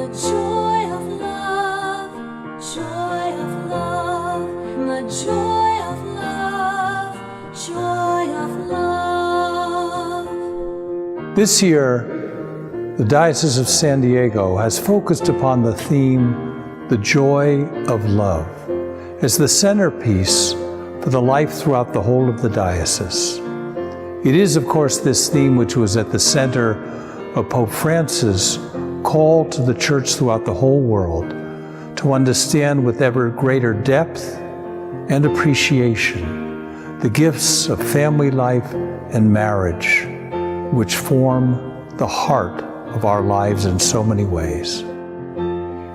the joy of love, joy of love, the joy of love, joy of love. This year, the Diocese of San Diego has focused upon the theme, the joy of love, as the centerpiece for the life throughout the whole of the diocese. It is, of course, this theme which was at the center of Pope Francis' call to the Church throughout the whole world to understand with ever greater depth and appreciation the gifts of family life and marriage, which form the heart of our lives in so many ways.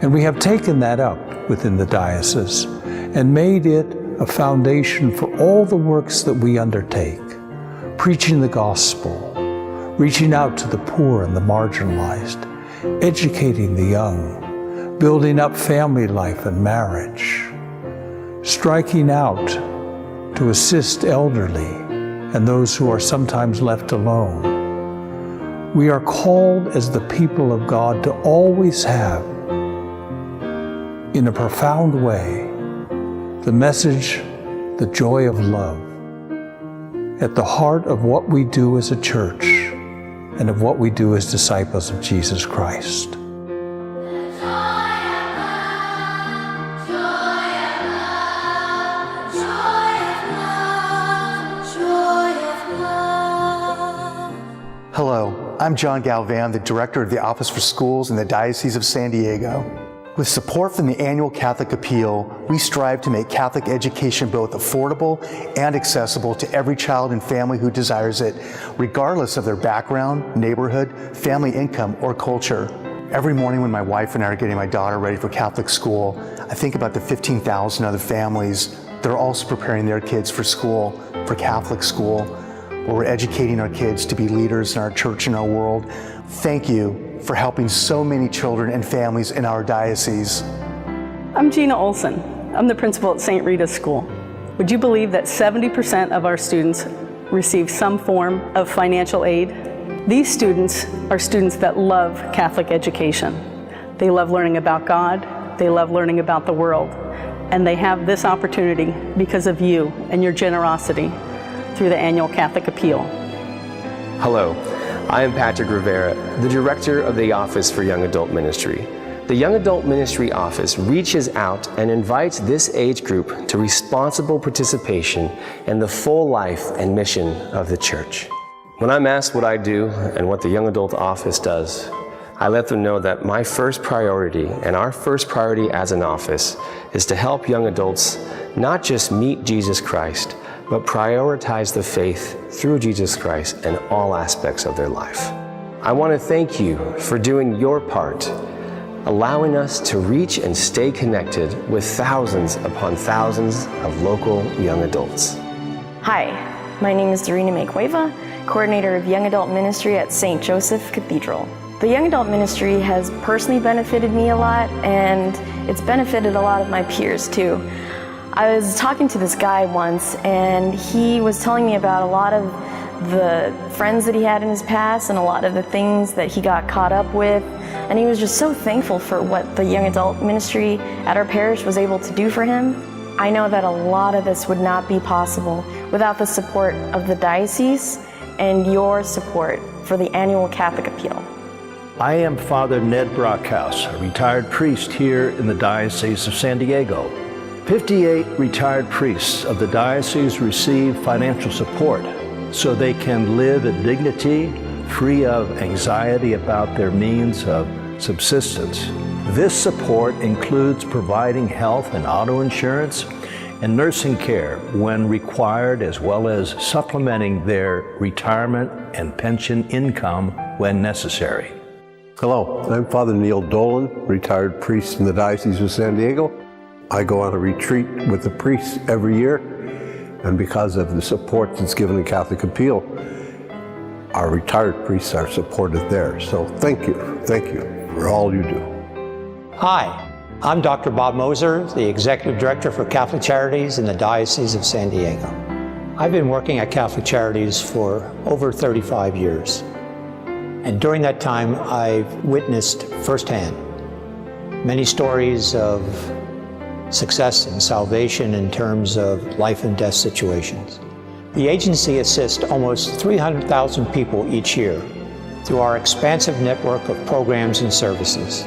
And we have taken that up within the diocese and made it a foundation for all the works that we undertake, preaching the gospel, reaching out to the poor and the marginalized, educating the young, building up family life and marriage, striking out to assist elderly and those who are sometimes left alone. We are called as the people of God to always have, in a profound way, the message, the joy of love, at the heart of what we do as a church and of what we do as disciples of Jesus Christ. Hello, I'm John Galvan, the Director of the Office for Schools in the Diocese of San Diego. With support from the annual Catholic Appeal, we strive to make Catholic education both affordable and accessible to every child and family who desires it, regardless of their background, neighborhood, family income, or culture. Every morning when my wife and I are getting my daughter ready for Catholic school, I think about the 15,000 other families that are also preparing their kids for school, for Catholic school, where we're educating our kids to be leaders in our church and our world. Thank you for helping so many children and families in our diocese. I'm Gina Olson. I'm the principal at St. Rita's School. Would you believe that 70% of our students receive some form of financial aid? These students are students that love Catholic education. They love learning about God, they love learning about the world, and they have this opportunity because of you and your generosity through the annual Catholic Appeal. Hello. I am Patrick Rivera, the Director of the Office for Young Adult Ministry. The Young Adult Ministry Office reaches out and invites this age group to responsible participation in the full life and mission of the Church. When I'm asked what I do and what the Young Adult Office does, I let them know that my first priority and our first priority as an office is to help young adults not just meet Jesus Christ, but prioritize the faith through Jesus Christ in all aspects of their life. I want to thank you for doing your part, allowing us to reach and stay connected with thousands upon thousands of local young adults. Hi, my name is Dorina May-Cueva, Coordinator of Young Adult Ministry at St. Joseph Cathedral. The Young Adult Ministry has personally benefited me a lot, and it's benefited a lot of my peers too. I was talking to this guy once, and he was telling me about a lot of the friends that he had in his past and a lot of the things that he got caught up with, and he was just so thankful for what the Young Adult Ministry at our parish was able to do for him. I know that a lot of this would not be possible without the support of the diocese and your support for the annual Catholic Appeal. I am Father Ned Brockhouse, a retired priest here in the Diocese of San Diego. 58 retired priests of the diocese receive financial support so they can live in dignity, free of anxiety about their means of subsistence. This support includes providing health and auto insurance and nursing care when required, as well as supplementing their retirement and pension income when necessary. Hello, I'm Father Neil Dolan, retired priest in the Diocese of San Diego. I go on a retreat with the priests every year, and because of the support that's given in Catholic Appeal, our retired priests are supported there. So thank you for all you do. Hi, I'm Dr. Bob Moser, the Executive Director for Catholic Charities in the Diocese of San Diego. I've been working at Catholic Charities for over 35 years. And during that time, I've witnessed firsthand many stories of success and salvation in terms of life and death situations. The agency assists almost 300,000 people each year through our expansive network of programs and services.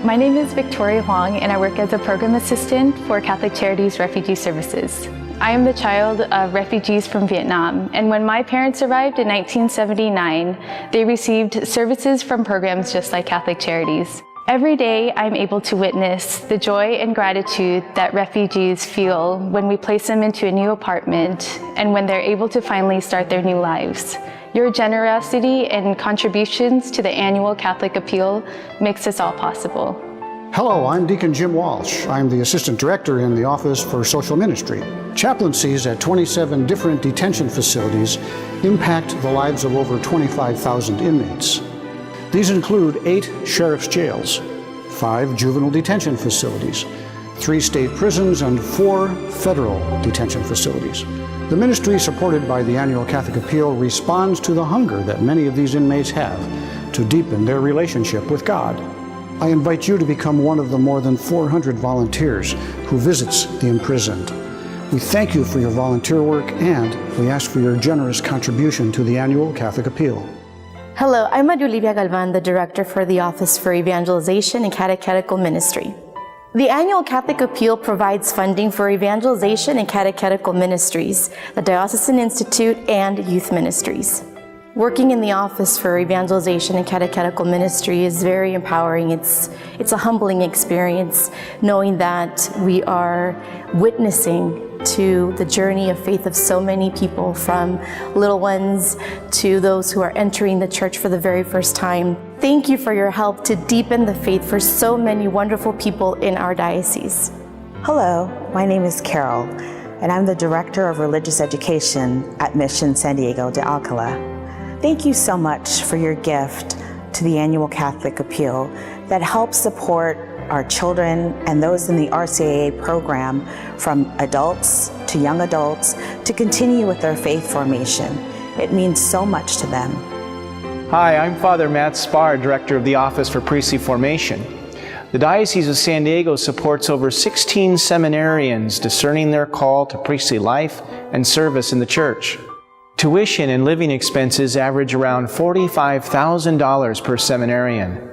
My name is Victoria Huang, and I work as a program assistant for Catholic Charities Refugee Services. I am the child of refugees from Vietnam, and when my parents arrived in 1979, they received services from programs just like Catholic Charities. Every day, I'm able to witness the joy and gratitude that refugees feel when we place them into a new apartment and when they're able to finally start their new lives. Your generosity and contributions to the annual Catholic Appeal makes this all possible. Hello, I'm Deacon Jim Walsh. I'm the Assistant Director in the Office for Social Ministry. Chaplaincies at 27 different detention facilities impact the lives of over 25,000 inmates. These include 8 sheriff's jails, 5 juvenile detention facilities, 3 state prisons, and 4 federal detention facilities. The ministry, supported by the annual Catholic Appeal, responds to the hunger that many of these inmates have to deepen their relationship with God. I invite you to become one of the more than 400 volunteers who visits the imprisoned. We thank you for your volunteer work, and we ask for your generous contribution to the annual Catholic Appeal. Hello, I'm Madulivia Galvan, the Director for the Office for Evangelization and Catechetical Ministry. The annual Catholic Appeal provides funding for evangelization and catechetical ministries, the Diocesan Institute, and youth ministries. Working in the Office for Evangelization and Catechetical Ministry is very empowering. It's a humbling experience knowing that we are witnessing to the journey of faith of so many people, from little ones to those who are entering the church for the very first time. Thank you for your help to deepen the faith for so many wonderful people in our diocese. Hello, my name is Carol, and I'm the Director of Religious Education at Mission San Diego de Alcala. Thank you so much for your gift to the annual Catholic Appeal that helps support our children and those in the RCIA program, from adults to young adults, to continue with their faith formation. It means so much to them. Hi, I'm Father Matt Spar, Director of the Office for Priestly Formation. The Diocese of San Diego supports over 16 seminarians discerning their call to priestly life and service in the Church. Tuition and living expenses average around $45,000 per seminarian.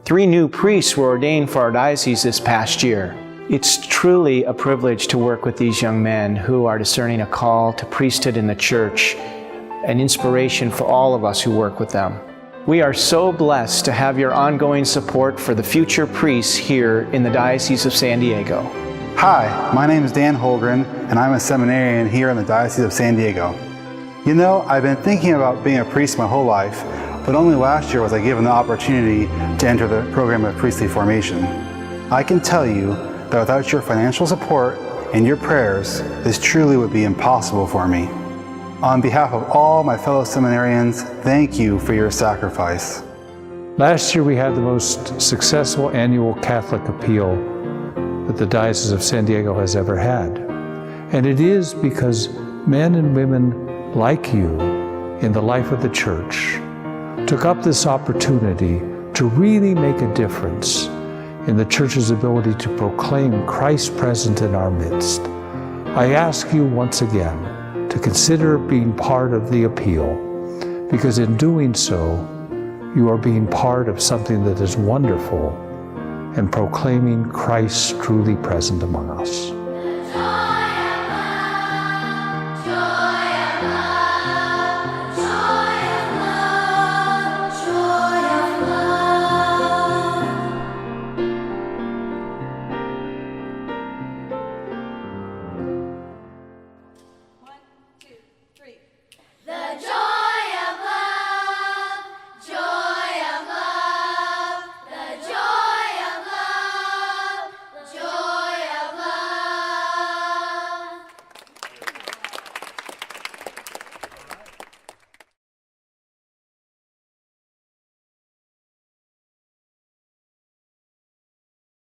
3 new priests were ordained for our diocese this past year. It's truly a privilege to work with these young men who are discerning a call to priesthood in the Church, an inspiration for all of us who work with them. We are so blessed to have your ongoing support for the future priests here in the Diocese of San Diego. Hi, my name is Dan Holgren, and I'm a seminarian here in the Diocese of San Diego. You know, I've been thinking about being a priest my whole life, but only last year was I given the opportunity to enter the program of priestly formation. I can tell you that without your financial support and your prayers, this truly would be impossible for me. On behalf of all my fellow seminarians, thank you for your sacrifice. Last year we had the most successful annual Catholic Appeal that the Diocese of San Diego has ever had. And it is because men and women like you in the life of the Church took up this opportunity to really make a difference in the Church's ability to proclaim Christ present in our midst. I ask you once again to consider being part of the appeal, because in doing so, you are being part of something that is wonderful and proclaiming Christ truly present among us.